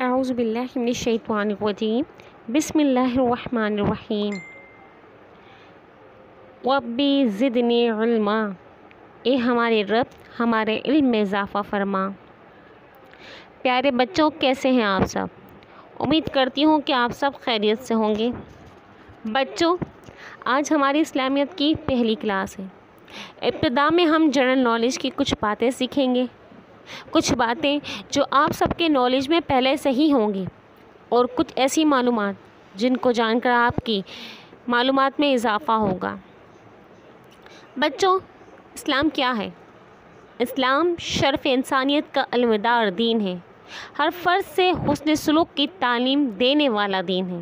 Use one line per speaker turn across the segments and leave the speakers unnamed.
اعوذ باللہ من الشیطان الرجیم بسم اللہ الرحمن الرحیم ربی زدنی علما، اے ہمارے رب ہمارے علم میں اضافہ فرما۔ پیارے بچوں، کیسے ہیں آپ سب؟ امید کرتی ہوں کہ آپ سب خیریت سے ہوں گے۔ بچوں، آج ہماری اسلامیت کی پہلی کلاس ہے۔ ابتدا میں ہم جنرل نالج کی کچھ باتیں سیکھیں گے، کچھ باتیں جو آپ سب کے نالج میں پہلے سے ہی ہوں گی، اور کچھ ایسی معلومات جن کو جان کر آپ کی معلومات میں اضافہ ہوگا۔ بچوں، اسلام کیا ہے؟ اسلام شرف انسانیت کا علمدار دین ہے، ہر فرد سے حسن سلوک کی تعلیم دینے والا دین ہے۔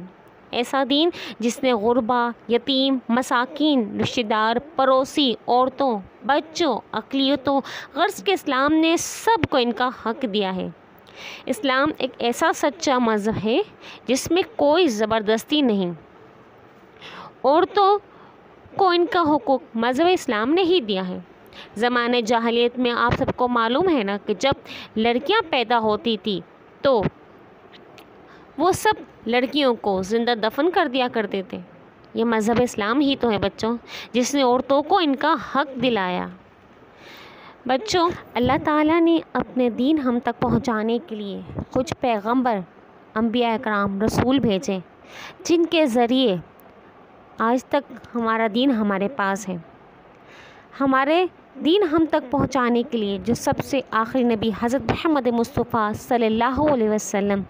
ایسا دین جس نے غربا، یتیم، مساکین، رشتہ دار، پڑوسی، عورتوں، بچوں، اقلیتوں، غرض کے اسلام نے سب کو ان کا حق دیا ہے۔ اسلام ایک ایسا سچا مذہب ہے جس میں کوئی زبردستی نہیں۔ عورتوں کو ان کا حقوق مذہب اسلام نے ہی دیا ہے۔ زمانے جاہلیت میں آپ سب کو معلوم ہے نا کہ جب لڑکیاں پیدا ہوتی تھی تو وہ سب لڑکیوں کو زندہ دفن کر دیا کرتے تھے۔ یہ مذہب اسلام ہی تو ہے بچوں، جس نے عورتوں کو ان کا حق دلایا۔ بچوں، اللہ تعالیٰ نے اپنے دین ہم تک پہنچانے کے لیے کچھ پیغمبر، انبیاء اکرام، رسول بھیجے، جن کے ذریعے آج تک ہمارا دین ہمارے پاس ہے۔ ہمارے دین ہم تک پہنچانے کے لیے جو سب سے آخری نبی حضرت محمد مصطفیٰ صلی اللہ علیہ وسلم،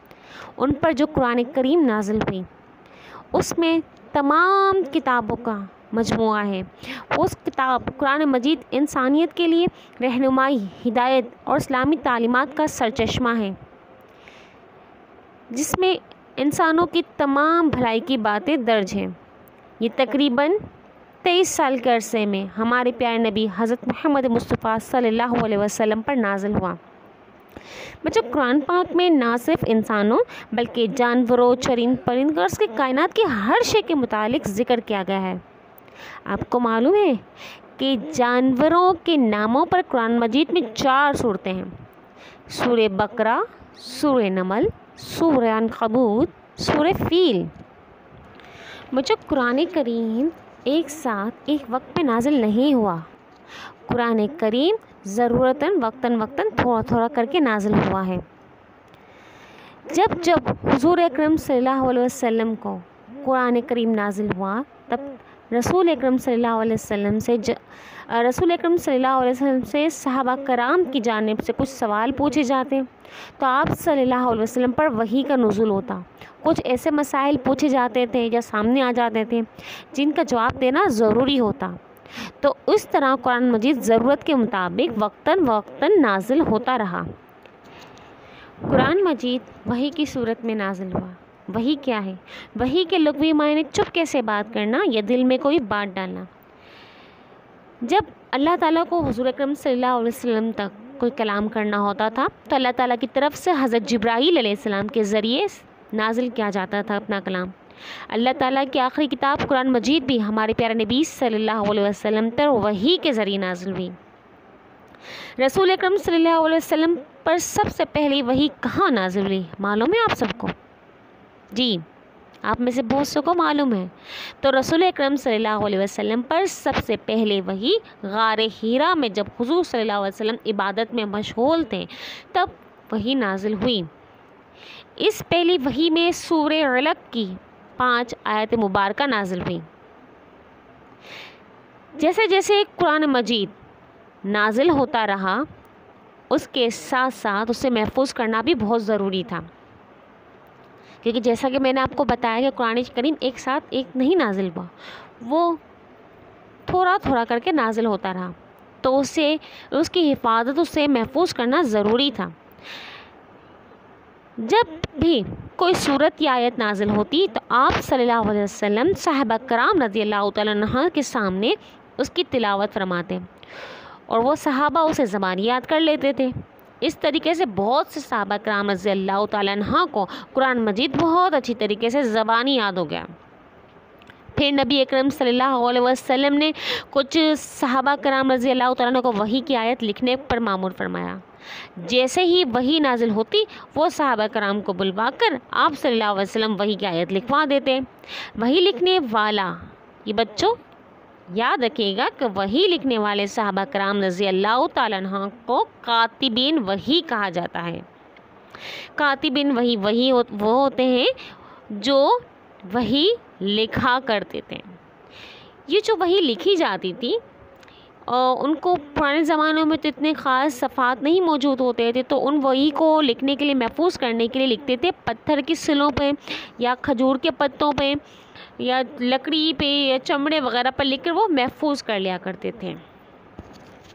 ان پر جو قرآن کریم نازل ہوئی، اس میں تمام کتابوں کا مجموعہ ہے۔ اس کتاب قرآن مجید انسانیت کے لیے رہنمائی، ہدایت اور اسلامی تعلیمات کا سرچشمہ ہے، جس میں انسانوں کی تمام بھلائی کی باتیں درج ہیں۔ یہ تقریباً 23 سال کے عرصے میں ہمارے پیارے نبی حضرت محمد مصطفیٰ صلی اللہ علیہ وسلم پر نازل ہوا۔ بچوں، قرآن پاک میں نہ صرف انسانوں بلکہ جانوروں، چرند پرند اور کائنات کے ہر شے کے متعلق ذکر کیا گیا ہے۔ آپ کو معلوم ہے کہ جانوروں کے ناموں پر قرآن مجید میں 4 صورتیں ہیں: سورہ بقرہ، سورہ نمل، سورہ عنکبوت، سورہ فیل۔ بچوں، قرآن کریم ایک ساتھ ایک وقت پہ نازل نہیں ہوا۔ قرآن کریم ضرورتاً وقتاً تھوڑا تھوڑا کر کے نازل ہوا ہے۔ جب حضور اکرم صلی اللہ علیہ وسلم کو قرآن کریم نازل ہوا، تب رسول اکرم صلی اللہ علیہ وسلم سے صحابہ کرام کی جانب سے کچھ سوال پوچھے جاتے، تو آپ صلی اللہ علیہ وسلم پر وحی کا نزول ہوتا۔ کچھ ایسے مسائل پوچھے جاتے تھے یا سامنے آ جاتے تھے جن کا جواب دینا ضروری ہوتا، تو اس طرح قرآن مجید ضرورت کے مطابق وقتاً نازل ہوتا رہا۔ قرآن مجید وحی کی صورت میں نازل ہوا۔ وحی کیا ہے؟ وحی کے لغوی معنی چپکے سے بات کرنا یا دل میں کوئی بات ڈالنا۔ جب اللہ تعالیٰ کو حضور اکرم صلی اللہ علیہ وسلم تک کوئی کلام کرنا ہوتا تھا تو اللہ تعالیٰ کی طرف سے حضرت جبرائیل علیہ السلام کے ذریعے نازل کیا جاتا تھا اپنا کلام۔ اللہ تعالیٰ کی آخری کتاب قرآن مجید بھی ہمارے پیارے نبی صلی اللہ علیہ وسلم پر وحی کے ذریعے نازل ہوئی۔ رسول اکرم صلی اللہ علیہ وسلم پر سب سے پہلی وحی کہاں نازل ہوئی؟ معلوم ہے آپ سب کو؟ جی، آپ میں سے بہت سے کو معلوم ہے۔ تو رسول اکرم صلی اللہ علیہ وسلم پر سب سے پہلے وحی غار حرا میں جب حضور صلی اللہ علیہ وسلم عبادت میں مشغول تھے تب وحی نازل ہوئی۔ اس پہلی وحی میں سورہ علق کی 5 آیت مبارکہ نازل ہوئی۔ جیسے جیسے قرآن مجید نازل ہوتا رہا، اس کے ساتھ ساتھ اسے محفوظ کرنا بھی بہت ضروری تھا، کیونکہ جیسا کہ میں نے آپ کو بتایا کہ قرآن کریم ایک ساتھ ایک نہیں نازل ہوا، وہ تھوڑا تھوڑا کر کے نازل ہوتا رہا، تو اس کی حفاظت، اسے محفوظ کرنا ضروری تھا۔ جب بھی کوئی صورت یا آیت نازل ہوتی تو آپ صلی اللہ علیہ وسلم صحابہ کرام رضی اللہ تعالیٰ عنہ کے سامنے اس کی تلاوت فرماتے، اور وہ صحابہ اسے زبانی یاد کر لیتے تھے۔ اس طریقے سے بہت سے صحابہ کرام رضی اللہ تعالیٰ عنہ کو قرآن مجید بہت اچھی طریقے سے زبانی یاد ہو گیا۔ پھر نبی اکرم صلی اللہ علیہ وسلم نے کچھ صحابہ کرام رضی اللہ تعالیٰ عنہ کو وحی کی آیت لکھنے پر مامور فرمایا۔ جیسے ہی وحی نازل ہوتی وہ صحابہ کرام کو بلوا کر آپ صلی اللہ علیہ وسلم وحی کی آیت لکھوا دیتے. وحی لکھنے والا، یہ بچوں یاد رکھیے گا کہ وحی لکھنے والے صحابہ کرام رضی اللہ تعالیٰ عنہ کو کاتبین وحی کہا جاتا ہے. کاتبین وحی وہ ہوتے ہیں جو وحی لکھا کرتے تھے. یہ جو وحی لکھی جاتی تھی اور ان کو پرانے زمانوں میں تو اتنے خاص صفحات نہیں موجود ہوتے تھے، تو ان وحی کو لکھنے کے لیے، محفوظ کرنے کے لیے لکھتے تھے پتھر کی سلوں پہ یا کھجور کے پتوں پہ یا لکڑی پہ یا چمڑے وغیرہ پر لکھ کر وہ محفوظ کر لیا کرتے تھے.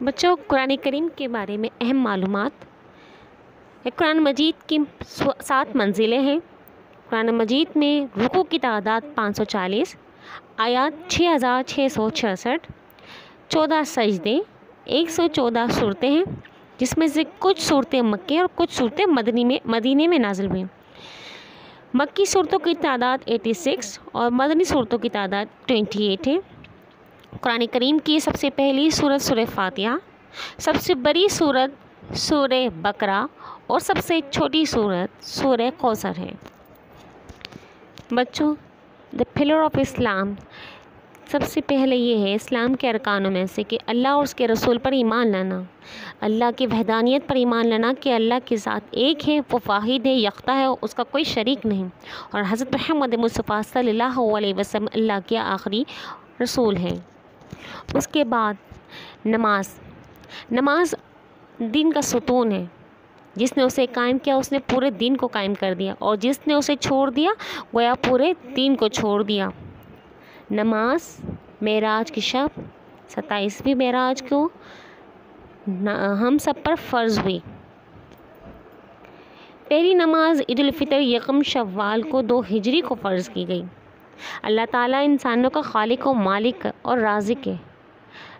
بچوں قرآن کریم کے بارے میں اہم معلومات. قرآن مجید کی 7 منزلیں ہیں. قرآن مجید میں رکوع کی تعداد 540، آیات 6666، 14 سجدے، 114 صورتیں ہیں، جس میں سے کچھ صورتیں مکی اور کچھ صورتیں مدینے میں نازل ہوئیں. مکی صورتوں کی تعداد 86 اور مدنی صورتوں کی تعداد 28 ہے. قرآن کریم کی سب سے پہلی سورت سورہ فاتحہ، سب سے بڑی سورت سورہ بقرہ اور سب سے چھوٹی سورت سورہ کوثر ہے. بچوں دا پلر آف اسلام، سب سے پہلے یہ ہے اسلام کے ارکانوں میں سے کہ اللہ اور اس کے رسول پر ایمان لانا، اللہ کی وحدانیت پر ایمان لانا کہ اللہ کے ساتھ ایک ہے، وہ واحد ہے، یکتا ہے، اس کا کوئی شریک نہیں، اور حضرت محمد مصطفیٰ صلی اللہ علیہ وسلم اللہ کے آخری رسول ہیں. اس کے بعد نماز دین کا ستون ہے. جس نے اسے قائم کیا اس نے پورے دین کو قائم کر دیا، اور جس نے اسے چھوڑ دیا گویا پورے دین کو چھوڑ دیا. نماز معراج کی شب 27ویں معراج کو ہم سب پر فرض ہوئی. پہلی نماز عید الفطر 1 شوال کو 2 ہجری کو فرض کی گئی. اللہ تعالیٰ انسانوں کا خالق و مالک اور رازق ہے.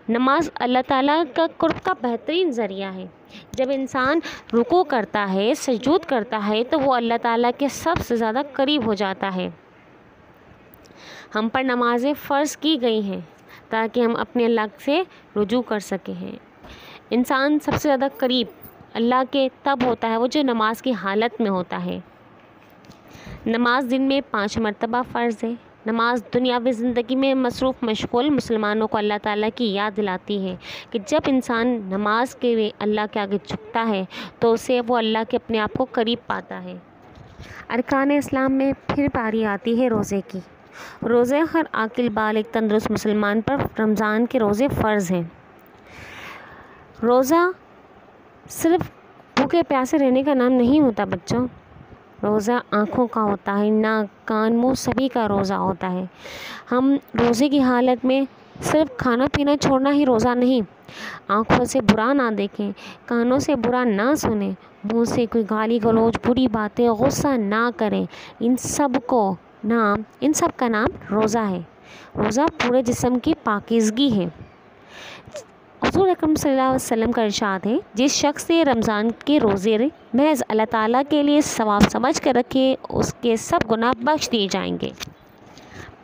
نماز اللہ تعالیٰ کا قرب کا بہترین ذریعہ ہے. جب انسان رکوع کرتا ہے، سجود کرتا ہے، تو وہ اللہ تعالیٰ کے سب سے زیادہ قریب ہو جاتا ہے. ہم پر نمازیں فرض کی گئی ہیں تاکہ ہم اپنے اللہ سے رجوع کر سکیں ہیں. انسان سب سے زیادہ قریب اللہ کے تب ہوتا ہے وہ جو نماز کی حالت میں ہوتا ہے. نماز دن میں 5 مرتبہ فرض ہے. نماز دنیاوی زندگی میں مصروف مشغول مسلمانوں کو اللہ تعالیٰ کی یاد دلاتی ہے کہ جب انسان نماز کے لیے اللہ کے آگے جھکتا ہے تو اسے وہ اللہ کے اپنے آپ کو قریب پاتا ہے. ارکان اسلام میں پھر باری آتی ہے روزے کی. روزے ہر عاقل بالغ تندرست مسلمان پر رمضان کے روزے فرض ہیں. روزہ صرف بھوکے پیاسے رہنے کا نام نہیں ہوتا بچوں. روزہ آنکھوں کا ہوتا ہے، ناک کان منہ سبھی کا روزہ ہوتا ہے. ہم روزے کی حالت میں صرف کھانا پینا چھوڑنا ہی روزہ نہیں. آنکھوں سے برا نہ دیکھیں، کانوں سے برا نہ سنیں، منہ سے کوئی گالی گلوچ بری باتیں غصہ نہ کریں. ان سب کا نام روزہ ہے. روزہ پورے جسم کی پاکیزگی ہے. حضور اکرم صلی اللہ علیہ وسلم کا ارشاد ہے، جس شخص نے رمضان کے روزے محض اللہ تعالیٰ کے لیے ثواب سمجھ کر رکھے اس کے سب گناہ بخش دیے جائیں گے.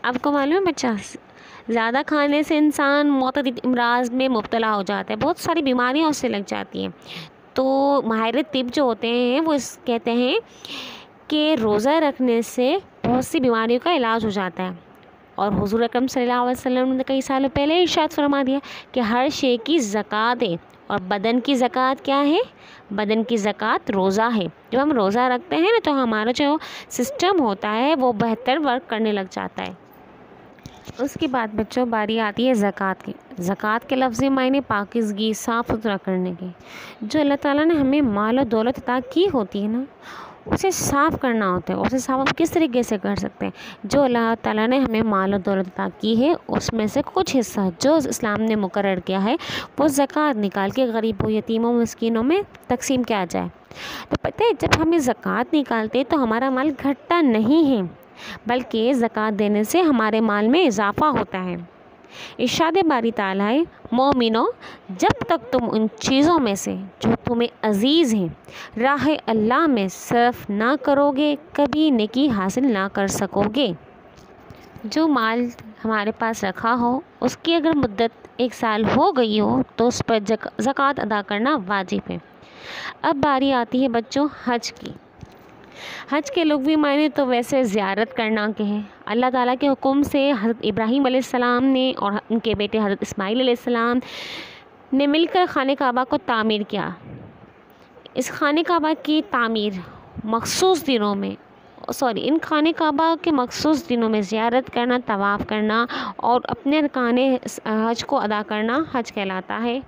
آپ کو معلوم ہے بچہ، زیادہ کھانے سے انسان معتدل امراض میں مبتلا ہو جاتا ہے، بہت ساری بیماریاں اس سے لگ جاتی ہیں. تو ماہر طب جو ہوتے ہیں وہ کہتے ہیں کہ روزہ رکھنے سے بہت سی بیماریوں کا علاج ہو جاتا ہے. اور حضور اکرم صلی اللہ علیہ وسلم نے کئی سالوں پہلے ارشاد فرما دیا کہ ہر شے کی زکوٰۃ ہے، اور بدن کی زکوٰۃ کیا ہے؟ بدن کی زکوٰۃ روزہ ہے. جب ہم روزہ رکھتے ہیں نا تو ہمارا جو سسٹم ہوتا ہے وہ بہتر ورک کرنے لگ جاتا ہے. اس کے بعد بچوں باری آتی ہے زکوٰۃ کی. زکوٰۃ کے لفظی معنی پاکیزگی، صاف ستھرا کرنے کے. جو اللہ تعالیٰ نے ہمیں مال و دولت عطا کی ہوتی ہے نا اسے صاف کرنا ہوتا ہے. اسے صاف ہم کس طریقے سے کر سکتے ہیں؟ جو اللہ تعالیٰ نے ہمیں مال و دولت عطا کی ہے اس میں سے کچھ حصہ جو اسلام نے مقرر کیا ہے وہ زکوٰۃ نکال کے غریبوں، یتیموں، مسکینوں میں تقسیم کیا جائے. تو پتہ ہے جب ہمیں زکوٰۃ نکالتے تو ہمارا مال گھٹتا نہیں ہے بلکہ زکوٰۃ دینے سے ہمارے مال میں اضافہ ہوتا ہے. ارشاد باری تعالیٰ ہے، مومنو جب تک تم ان چیزوں میں سے جو تمہیں عزیز ہیں راہ اللہ میں صرف نہ کرو گے کبھی نیکی حاصل نہ کر سکو گے. جو مال ہمارے پاس رکھا ہو اس کی اگر مدت 1 سال ہو گئی ہو تو اس پر زکوٰۃ ادا کرنا واجب ہے. اب باری آتی ہے بچوں حج کی۔ حج کے لغوی معنی تو ویسے زیارت کرنا کے ہیں۔ اللہ تعالیٰ کے حکم سے حضرت ابراہیم علیہ السلام نے اور ان کے بیٹے حضرت اسماعیل علیہ السلام نے مل کر خانہ کعبہ کو تعمیر کیا۔ اس خانہ کعبہ کی تعمیر ان خانہ کعبہ کے مخصوص دنوں میں زیارت کرنا، طواف کرنا اور اپنے ارکان حج کو ادا کرنا حج کہلاتا ہے۔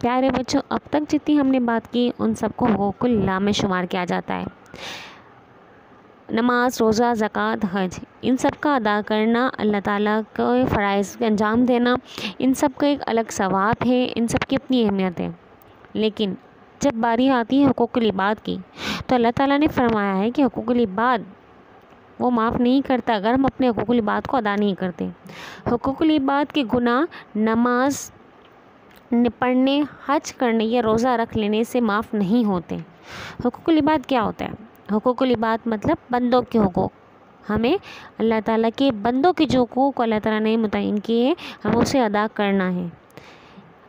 پیارے بچوں، اب تک جتنی ہم نے بات کی ان سب کو حقوق اللہ میں شمار کیا جاتا ہے۔ نماز، روزہ، زکوٰۃ، حج، ان سب کا ادا کرنا، اللہ تعالیٰ کو فرائض کا انجام دینا، ان سب کا ایک الگ ثواب ہے، ان سب کی اپنی اہمیت ہے۔ لیکن جب باری آتی ہے حقوق العباد کی تو اللہ تعالیٰ نے فرمایا ہے کہ حقوق العباد وہ معاف نہیں کرتا اگر ہم اپنے حقوق العباد کو ادا نہیں کرتے۔ حقوق العباد کے گناہ نماز پڑھنے، حج کرنے یا روزہ رکھ لینے سے معاف نہیں ہوتے۔ حقوق العباد کیا ہوتا ہے؟ حقوق العباد مطلب بندوں کے حقوق۔ ہمیں اللہ تعالیٰ کے بندوں کے جو حقوق اللہ تعالیٰ نے متعین کیے ہم اسے ادا کرنا ہے۔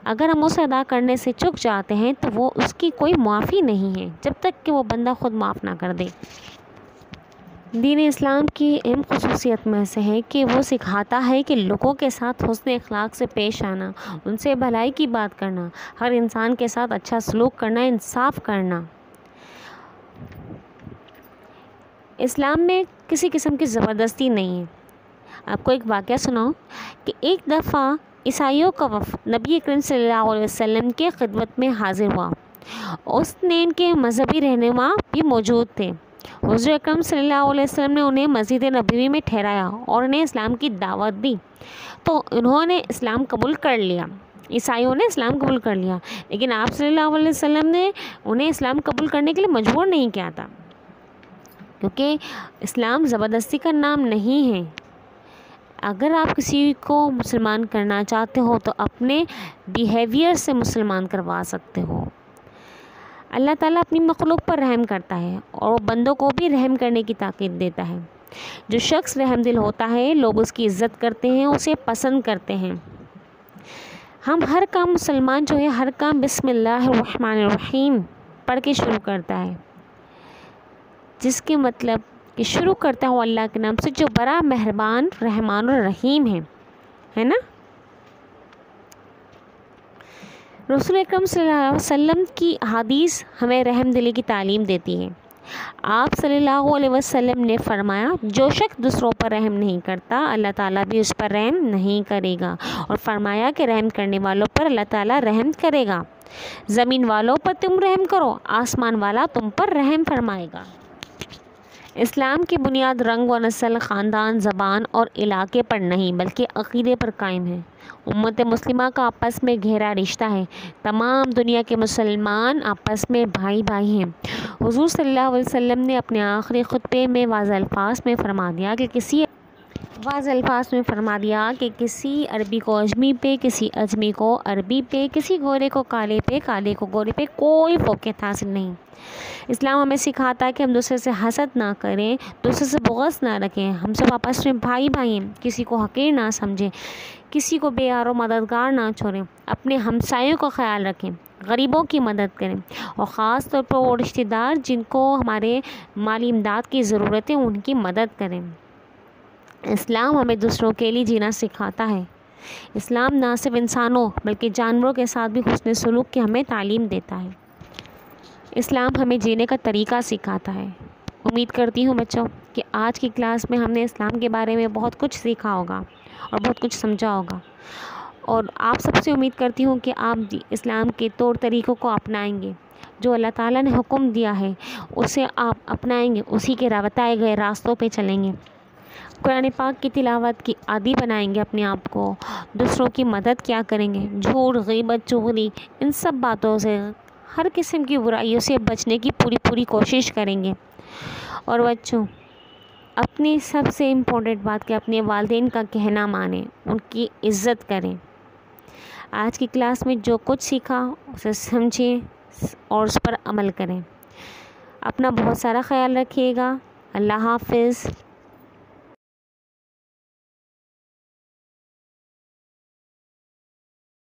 اگر ہم اسے ادا کرنے سے چک جاتے ہیں تو وہ اس کی کوئی معافی نہیں ہے جب تک کہ وہ بندہ خود معاف نہ کر دے۔ دین اسلام کی اہم خصوصیت میں سے ہے کہ وہ سکھاتا ہے کہ لوگوں کے ساتھ حسن اخلاق سے پیش آنا، ان سے بھلائی کی بات کرنا، ہر انسان کے ساتھ اچھا سلوک کرنا، انصاف کرنا۔ اسلام میں کسی قسم کی زبردستی نہیں ہے۔ آپ کو ایک واقعہ سناؤں کہ ایک دفعہ عیسائیوں کا وفد نبی کریم صلی اللہ علیہ وسلم کے خدمت میں حاضر ہوا۔ اس نے ان کے مذہبی رہنما بھی موجود تھے۔ حضور اکرم صلی اللہ علیہ وسلم نے انہیں مسجد نبوی میں ٹھہرایا اور انہیں اسلام کی دعوت دی تو انہوں نے اسلام قبول کر لیا۔ عیسائیوں نے اسلام قبول کر لیا، لیکن آپ صلی اللہ علیہ وسلم نے انہیں اسلام قبول کرنے کے لیے مجبور نہیں کیا تھا، کیونکہ اسلام زبردستی کا نام نہیں ہے۔ اگر آپ کسی کو مسلمان کرنا چاہتے ہو تو اپنے بیہیویئر سے مسلمان کروا سکتے ہو۔ اللہ تعالیٰ اپنی مخلوق پر رحم کرتا ہے اور وہ بندوں کو بھی رحم کرنے کی تاکید دیتا ہے۔ جو شخص رحم دل ہوتا ہے لوگ اس کی عزت کرتے ہیں، اسے پسند کرتے ہیں۔ ہم ہر کام مسلمان جو ہے ہر کام بسم اللہ الرحمن الرحیم پڑھ کے شروع کرتا ہے، جس کے مطلب کہ شروع کرتا ہوں اللہ کے نام سے جو بڑا مہربان رحمان اور رحیم ہے نا۔ رسول اکرم صلی اللہ علیہ وسلم کی احادیث ہمیں رحم دلی کی تعلیم دیتی ہے۔ آپ صلی اللہ علیہ وسلم نے فرمایا جو شخص دوسروں پر رحم نہیں کرتا اللہ تعالیٰ بھی اس پر رحم نہیں کرے گا، اور فرمایا کہ رحم کرنے والوں پر اللہ تعالیٰ رحم کرے گا۔ زمین والوں پر تم رحم کرو، آسمان والا تم پر رحم فرمائے گا۔ اسلام کی بنیاد رنگ و نسل، خاندان، زبان اور علاقے پر نہیں بلکہ عقیدے پر قائم ہے۔ امت مسلمہ کا آپس میں گہرا رشتہ ہے۔ تمام دنیا کے مسلمان آپس میں بھائی بھائی ہیں۔ حضور صلی اللہ علیہ وسلم نے اپنے آخری خطبے میں واضح الفاظ میں فرما دیا کہ کسی عربی کو اجمی پہ، کسی اجمی کو عربی پہ، کسی گورے کو کالے پہ، کالے کو گورے پہ کوئی فوقیت حاصل نہیں۔ اسلام ہمیں سکھاتا ہے کہ ہم دوسرے سے حسد نہ کریں، دوسرے سے بغض نہ رکھیں، ہم سب آپس میں بھائی بھائی ہیں، کسی کو حقیر نہ سمجھیں، کسی کو بے یار و مددگار نہ چھوڑیں، اپنے ہمسایوں کا خیال رکھیں، غریبوں کی مدد کریں، اور خاص طور پر وہ رشتہ دار جن کو ہمارے مالی امداد کی ضرورت ہے ان کی مدد کریں۔ اسلام ہمیں دوسروں کے لیے جینا سکھاتا ہے۔ اسلام نہ صرف انسانوں بلکہ جانوروں کے ساتھ بھی حسن سلوک کی ہمیں تعلیم دیتا ہے۔ اسلام ہمیں جینے کا طریقہ سکھاتا ہے۔ امید کرتی ہوں بچوں کہ آج کی کلاس میں ہم نے اسلام کے بارے میں بہت کچھ سیکھا ہوگا اور بہت کچھ سمجھا ہوگا، اور آپ سب سے امید کرتی ہوں کہ آپ اسلام کے طور طریقوں کو اپنائیں گے، جو اللہ تعالیٰ نے حکم دیا ہے اسے آپ اپنائیں گے، اسی کے بتائے گئے راستوں پہ چلیں گے، قرآن پاک کی تلاوت کی عادی بنائیں گے اپنے آپ کو، دوسروں کی مدد کیا کریں گے، جھوٹ، غیبت، چغلی، ان سب باتوں سے، ہر قسم کی برائیوں سے بچنے کی پوری کوشش کریں گے۔ اور بچوں اپنی سب سے امپورٹنٹ بات کہ اپنے والدین کا کہنا مانیں، ان کی عزت کریں۔ آج کی کلاس میں جو کچھ سیکھا اسے سمجھیں اور اس پر عمل کریں۔ اپنا بہت سارا خیال رکھیے گا۔ اللہ حافظ۔